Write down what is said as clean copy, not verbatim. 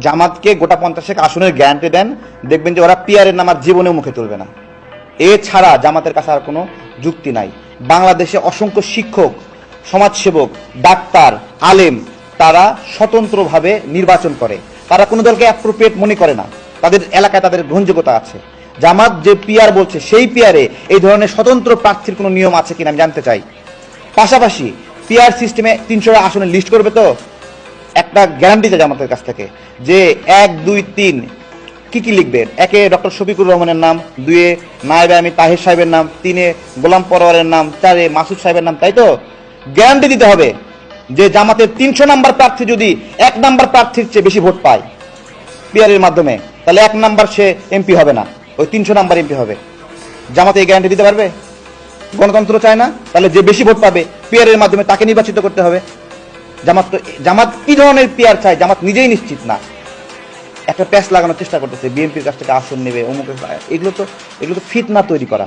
জামাতকে গোটা 50 আসনের গ্যারান্টি দেন, দেখবেন যে ওরা পিয়ারের নাম আর জীবনেও মুখে তুলবে না। এছাড়া জামাতের কাছে আর কোনো যুক্তি নাই। বাংলাদেশে অসংখ্য শিক্ষক, সমাজসেবক, ডাক্তার, আলেম তারা স্বতন্ত্রভাবে নির্বাচন করে, তারা কোনো দলকে অ্যাপ্রোপ্রিয়েট মনে করে না, তাদের এলাকায় তাদের গ্রহণযোগ্যতা আছে। জামাত যে পিয়ার বলছে সেই পিয়ারে এই ধরনের স্বতন্ত্র প্রার্থীর কোনো নিয়ম আছে কিনা আমি জানতে চাই। পাশাপাশি পিয়ার সিস্টেমে 300 আসনে লিস্ট করবে তো একটা গ্যারান্টি চাই জামাতের কাছ থেকে যে 1, 2, 3 কি কি লিখবেন। 1-এ ডক্টর শফিকুর রহমানের নাম, 2-এ নায়েবে আমি তাহির সাহেবের নাম, 3-এ গোলাম পরোয়ারের নাম, 4-এ মাসুদ সাহেবের নাম, তাই তো? গ্যারান্টি দিতে হবে যে জামাতের 300 নাম্বার প্রার্থী যদি 1 নাম্বার প্রার্থীর চেয়ে বেশি ভোট পায় পিয়ারের মাধ্যমে, তাহলে 1 নাম্বার সে এমপি হবে না, ওই 300 নাম্বার এমপি হবে। জামাতে এই গ্যারান্টি দিতে পারবে? গণতন্ত্র চায় না? তাহলে যে বেশি ভোট পাবে পিয়ারের মাধ্যমে তাকে নির্বাচিত করতে হবে। জামাত কি ধরনের পিয়ার চায় জামাত নিজেই নিশ্চিত না। একটা প্যাচ লাগানোর চেষ্টা করতেছে, বিএনপির কাছ থেকে আসন নেবে, অমুক, এগুলো তো ফিতনা তৈরি করা।